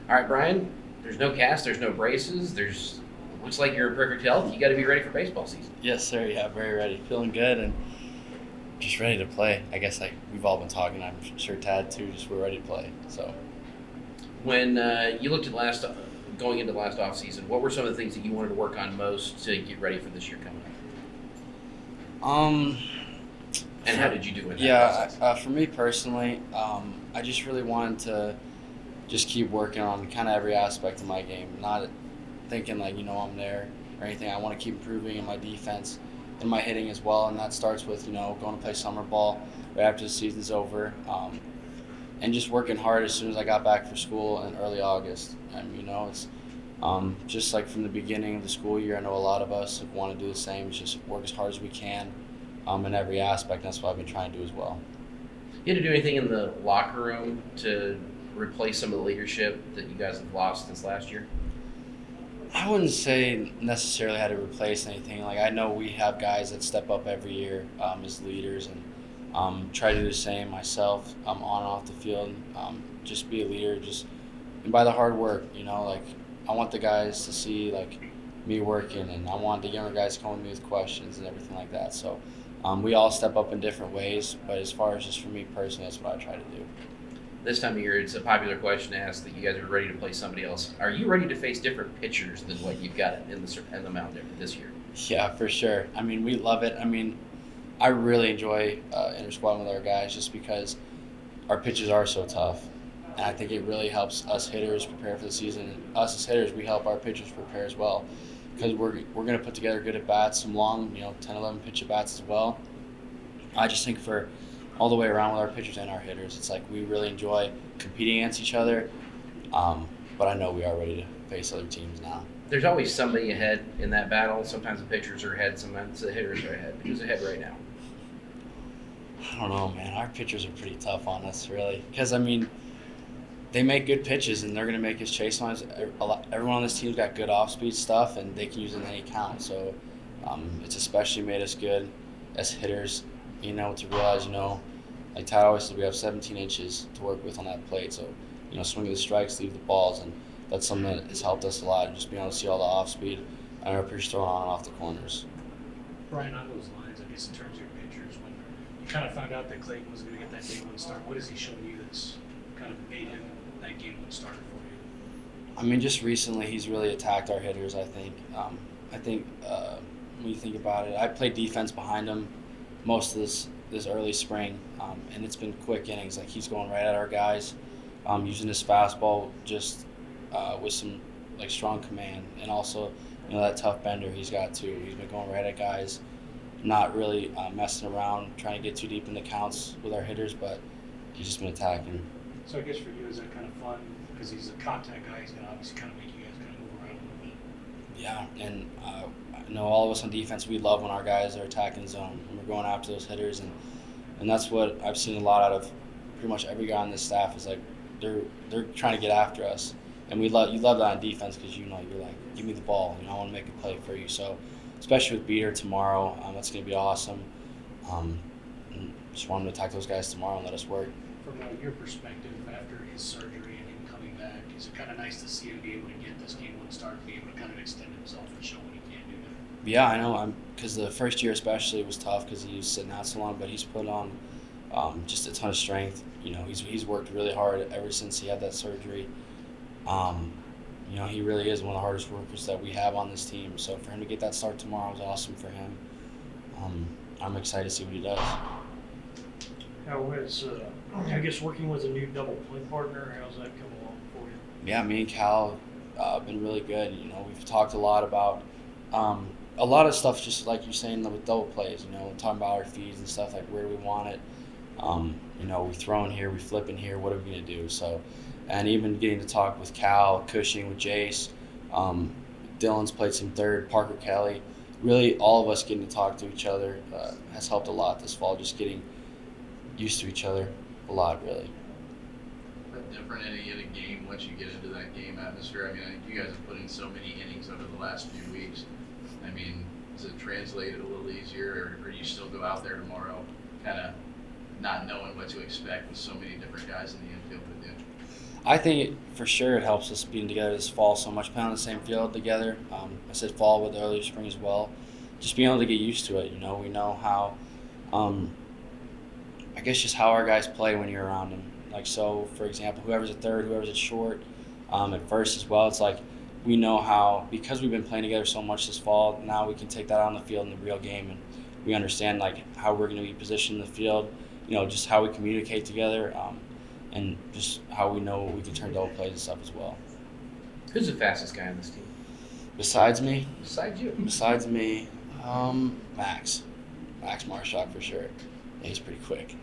All right, Brian. There's no cast. There's no braces. Looks like you're in perfect health. You got to be ready for baseball season. Yes, sir. Yeah, very ready. Feeling good and just ready to play. I guess we've all been talking. I'm sure Tad too. Just we're ready to play. So When you looked at going into last off season, what were some of the things that you wanted to work on most to get ready for this year coming up? um, And how did you do in that yeah, process? for me personally, I just really wanted to just keep working on kind of every aspect of my game. Not thinking like I'm there or anything. I want to keep improving in my defense and my hitting as well, and that starts with going to play summer ball right after the season's over. And just working hard as soon as I got back for school in early August. And it's just like from the beginning of the school year. I know a lot of us want to do the same. It's just work as hard as we can in every aspect. That's what I've been trying to do as well. You had to do anything in the locker room to replace some of the leadership that you guys have lost since last year? I wouldn't say necessarily had to replace anything. Like I know we have guys that step up every year as leaders and try to do the same myself on and off the field. Just be a leader, and by the hard work. Like I want the guys to see like me working, and I want the younger guys to come with me with questions and everything like that. So we all step up in different ways, but as far as just for me personally, that's what I try to do. This time of year, it's a popular question to ask that you guys are ready to play somebody else. Are you ready to face different pitchers than what you've got in the mound there this year? Yeah, for sure. I mean, we love it. I mean, I really enjoy inter-squad with our guys just because our pitches are so tough. And I think it really helps us hitters prepare for the season. And us as hitters, we help our pitchers prepare as well. Because we're going to put together good at-bats, some long, 10, 11 pitch at-bats as well. I just think for all the way around with our pitchers and our hitters, it's like we really enjoy competing against each other. But I know we are ready to face other teams now. There's always somebody ahead in that battle. Sometimes the pitchers are ahead, sometimes the hitters are ahead. Who's ahead right now? I don't know, man. Our pitchers are pretty tough on us, really. Because, I mean, they make good pitches, and they're going to make us chase lines. Everyone on this team's got good off-speed stuff, and they can use it in any count. So it's especially made us good as hitters, to realize, like Tad always says, we have 17 inches to work with on that plate. So, swing the strikes, leave the balls, and that's something that has helped us a lot, just being able to see all the off-speed and our pitchers throwing on and off the corners. Brian, on those lines, I guess in terms of your pitchers, when you kind of found out that Clayton was going to get that game one start, what has he shown you that's kind of made him that game one starter for you? I mean, just recently he's really attacked our hitters, I think. When you think about it, I played defense behind him most of this early spring, and it's been quick innings. Like he's going right at our guys, using his fastball just with some like strong command, and also that tough bender he's got too. He's been going right at guys, not really messing around, trying to get too deep in the counts with our hitters, but he's just been attacking. So I guess for you, is that kind of fun because he's a contact guy? He's going to obviously kind of make you guys kind of move around a little bit. Yeah, and I know all of us on defense, we love when our guys are attacking the zone and we're going after those hitters, and that's what I've seen a lot out of pretty much every guy on this staff is like they're trying to get after us, and you love that on defense because you're like, give me the ball, I want to make a play for you. So especially with Beater tomorrow, that's going to be awesome. Just want him to attack those guys tomorrow and let us work. From your perspective, after his surgery and him coming back, is it kind of nice to see him be able to get this game one start, be able to kind of extend himself and show what he can do there? Yeah, I know. Because the first year especially was tough because he was sitting out so long, but he's put on just a ton of strength. He's worked really hard ever since he had that surgery. He really is one of the hardest workers that we have on this team. So for him to get that start tomorrow was awesome for him. I'm excited to see what he does. How is, I guess, working with a new double play partner, how's that come along for you? Yeah, me and Cal have been really good. We've talked a lot about a lot of stuff, just like you're saying with double plays, talking about our feeds and stuff, like where do we want it. We throw in here, we flip in here, what are we going to do? So, and even getting to talk with Cal, Cushing, with Jace, Dylan's played some third, Parker Kelly. Really, all of us getting to talk to each other has helped a lot this fall, just getting used to each other a lot, really. But different inning in a game once you get into that game atmosphere. I mean, I think you guys have put in so many innings over the last few weeks. I mean, does it translate it a little easier, or do you still go out there tomorrow kind of not knowing what to expect with so many different guys in the infield with you? I think for sure it helps us being together this fall so much, playing on the same field together. I said fall with earlier spring as well. Just being able to get used to it. You know, we know how, I guess just how our guys play when you're around them. Like, so, for example, whoever's at third, whoever's at short, at first as well, it's like we know how, because we've been playing together so much this fall, now we can take that out on the field in the real game, and we understand, like, how we're going to be positioned in the field, you know, just how we communicate together, and just how we know we can turn double plays and stuff as well. Who's the fastest guy on this team? Besides me? Besides you. Besides me, Max Marshak for sure. Yeah, he's pretty quick.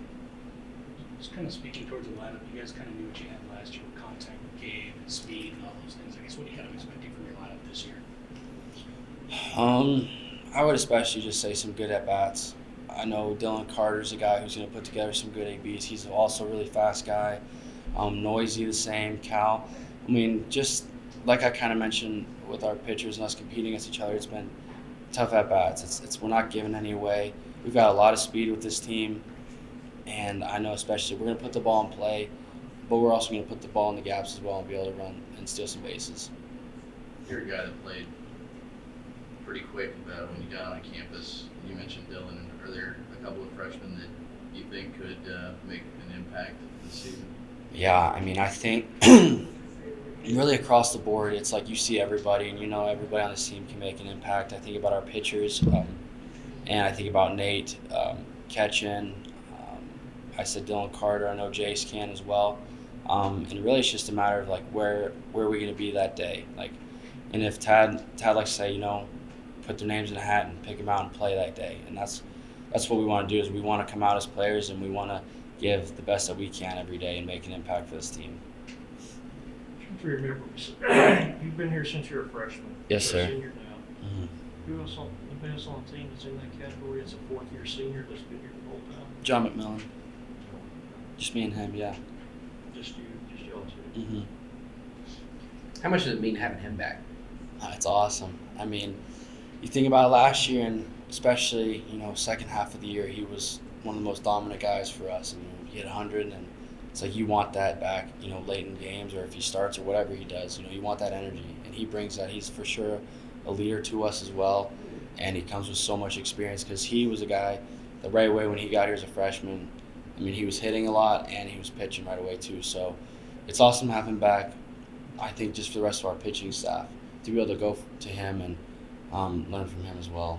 Just kind of speaking towards the lineup, you guys kind of knew what you had last year with contact with Gabe and speed and all those things. I guess what are you kind of expecting from your lineup this year? I would especially just say some good at-bats. I know Dylan Carter's a guy who's going to put together some good ABs. He's also a really fast guy. Noisy the same. Cal. I mean, just like I kind of mentioned with our pitchers and us competing against each other, it's been tough at-bats. It's we're not giving any away. We've got a lot of speed with this team, and I know especially we're going to put the ball in play, but we're also going to put the ball in the gaps as well and be able to run and steal some bases. You're a guy that played pretty quick when you got on campus. You mentioned Dylan, and are there a couple of freshmen that you think could make an impact this season? Yeah, I mean, I think really across the board, it's like you see everybody, and you know everybody on this team can make an impact. I think about our pitchers, and I think about Nate, Ketchen. I said Dylan Carter. I know Jace can as well. And really, it's just a matter of like where are we going to be that day, like, and if Tad likes to say, you know, put their names in a hat and pick them out and play that day, and that's what we want to do. Is we want to come out as players and we want to give the best that we can every day and make an impact for this team. If you remember, you've been here since you were a freshman. Yes, You're a sir. senior now. Mm-hmm. Anybody else on the team that's in that category as a fourth-year senior that's been here the whole time? John Mcmill. Just me and him, yeah. Just y'all two. Mm-hmm. How much does it mean having him back? It's awesome. I mean, you think about last year, and especially, you know, second half of the year, he was one of the most dominant guys for us. I mean, he hit 100, and it's like you want that back, you know, late in games, or if he starts or whatever he does, you know, you want that energy, and he brings that. He's for sure a leader to us as well, and he comes with so much experience because he was a guy the right away when he got here as a freshman. I mean, he was hitting a lot, and he was pitching right away too. So it's awesome to have him back. I think just for the rest of our pitching staff to be able to go to him and learn from him as well.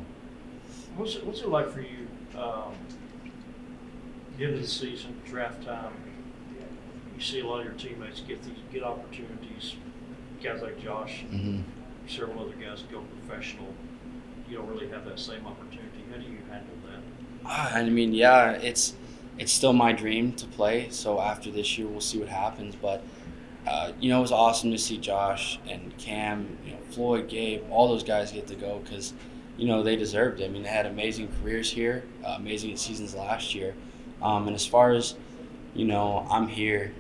What's it like for you, end of the season, draft time? You see a lot of your teammates get opportunities. Guys like Josh, Mm-hmm. several other guys go professional. You don't really have that same opportunity. How do you handle that? I mean, yeah, it's still my dream to play. So after this year, we'll see what happens. But you know, it was awesome to see Josh and Cam, you know, Floyd, Gabe, all those guys get to go because, you know, they deserved it. I mean, they had amazing careers here, amazing seasons last year. And as far as, you know, I'm here.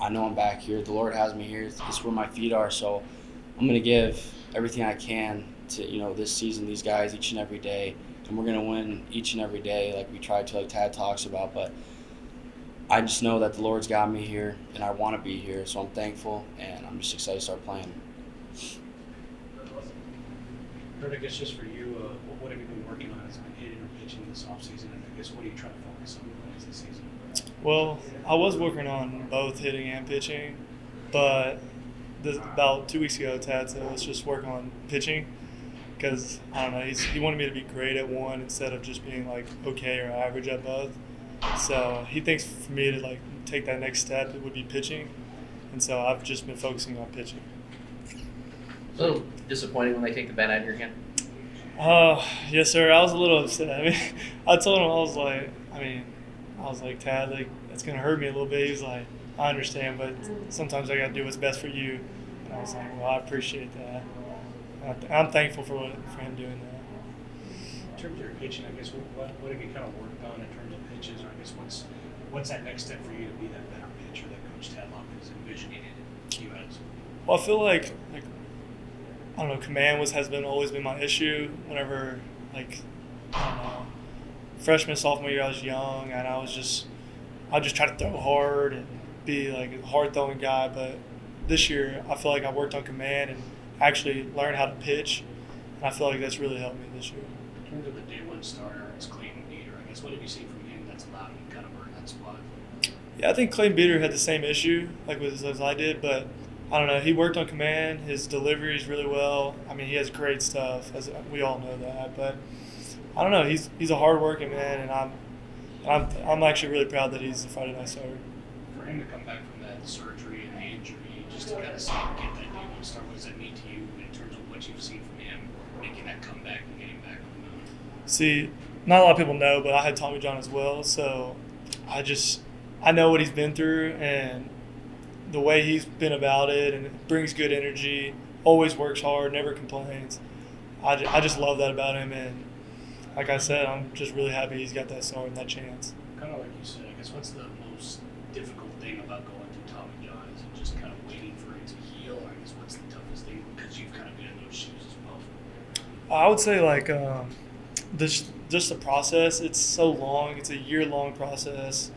I know I'm back here. The Lord has me here. It's where my feet are. So I'm going to give everything I can to, you know, this season, these guys each and every day. And we're going to win each and every day like we try to, like Tad talks about. But I just know that the Lord's got me here, and I want to be here. So I'm thankful, and I'm just excited to start playing. Kurt, I guess just for you, what have you been working on? Has it been hitting or pitching this offseason? And I guess what are you trying to focus on this season? Well, I was working on both hitting and pitching, but about 2 weeks ago, Tad said, let's just work on pitching because, I don't know, he wanted me to be great at one instead of just being, like, okay or average at both. So he thinks for me to, like, take that next step, it would be pitching. And so I've just been focusing on pitching. A little disappointing when they take the bat out of your hand. Yes, sir. I was a little upset. I mean, I told him, I was like, Tad, like, that's going to hurt me a little bit. He was like, I understand, but sometimes I got to do what's best for you. And I was like, well, I appreciate that. I'm thankful for him doing that. In terms of your pitching, I guess what have you kind of worked on in terms of pitches, or I guess what's that next step for you to be that better pitcher that Coach Tadlock is envisioning you as? Well, I feel like I don't know, command always been my issue. Whenever, like, I don't know, freshman, sophomore year, I was young, and I just try to throw hard, and be like a hard throwing guy, but this year I feel like I worked on command and actually learned how to pitch, and I feel like that's really helped me this year. In terms of the day one starter, it's Clayton Beater. I guess what have you seen from him that's allowed him to kind of earn that spot? Yeah, I think Clayton Beater had the same issue like as I did, but I don't know. He worked on command. His delivery is really well. I mean, he has great stuff, as we all know that. But I don't know. He's a hard-working man, and I'm actually really proud that he's the Friday night starter. For him to come back from that surgery and the injury, just to kind of see him get that day one start, what does that mean to you in terms of what you've seen from him making that comeback and getting back on the mound? See, not a lot of people know, but I had Tommy John as well, so I know what he's been through and the way he's been about it, and brings good energy, always works hard, never complains. I just love that about him, and like I said, I'm just really happy he's got that start and that chance. Kind of like you said, I guess what's the most difficult thing about going through Tommy John? Is it just kind of waiting for it to heal, or I guess what's the toughest thing because you've kind of been in those shoes as well? I would say like just the process. It's so long. It's a year-long process,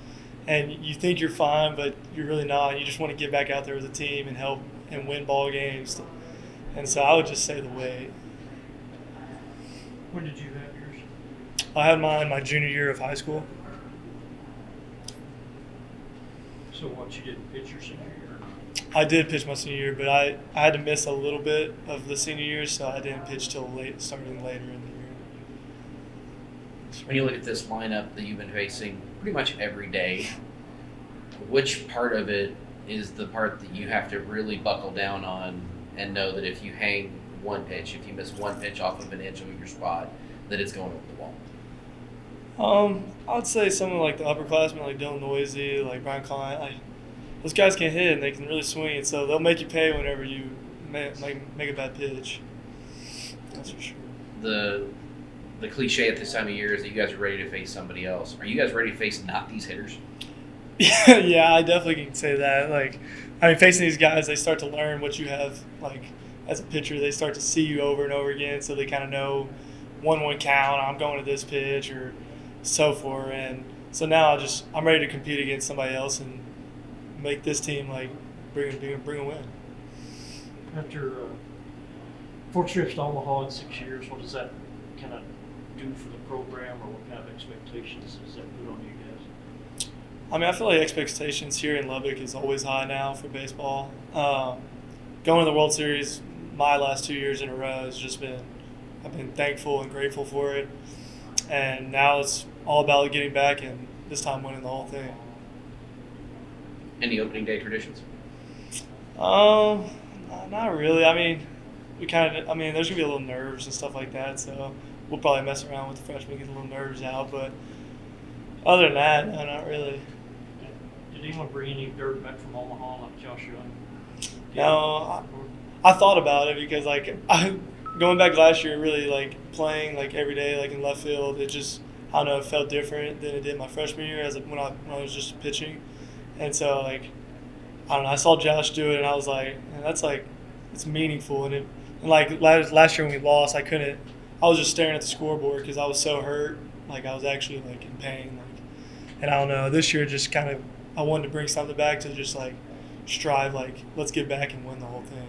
and you think you're fine, but you're really not. You just want to get back out there with a team and help and win ball games. And so I would just say the wait. When did you have yours? I had mine my junior year of high school. So what, you didn't pitch your senior year or not? I did pitch my senior year, but I had to miss a little bit of the senior year, so I didn't pitch till starting later in the year. When you look at this lineup that you've been facing pretty much every day, which part of it is the part that you have to really buckle down on and know that if you hang one pitch, if you miss one pitch off of an inch of your spot, that it's going over the wall? I would say someone like the upperclassmen, like Dylan Noisy, like Brian Klein, those guys can hit and they can really swing, and so they'll make you pay whenever you make a bad pitch. That's for sure. The cliche at this time of year is that you guys are ready to face somebody else. Are you guys ready to face not these hitters? Yeah, I definitely can say that. Like, I mean, facing these guys, they start to learn what you have, like, as a pitcher. They start to see you over and over again, so they kind of know 1-1 count, I'm going to this pitch, or so forth. And so now I'm ready to compete against somebody else and make this team, like, bring a win. After 4 trips to Omaha in 6 years, what does that kind of do for the program, or what kind of expectations does that put on you guys? I mean, I feel like expectations here in Lubbock is always high now for baseball. Going to the World Series my last 2 years in a row has just been, I've been thankful and grateful for it. And now it's all about getting back and this time winning the whole thing. Any opening day traditions? Not really. I mean, there's going to be a little nerves and stuff like that, so we'll probably mess around with the freshmen, get a little nerves out, but other than that, no, not really. Did anyone bring any dirt back from Omaha like Josh Young? No, I thought about it because, like, going back last year, really, like, playing, like, every day, like, in left field, it just, I don't know, it felt different than it did my freshman year when I was just pitching. And so, like, I don't know, I saw Josh do it, and I was like, man, that's, like, it's meaningful. And like, last year when we lost, I was just staring at the scoreboard because I was so hurt. Like, I was actually, like, in pain. Like, and I don't know, this year just kind of, I wanted to bring something back to just, like, strive, like, let's get back and win the whole thing.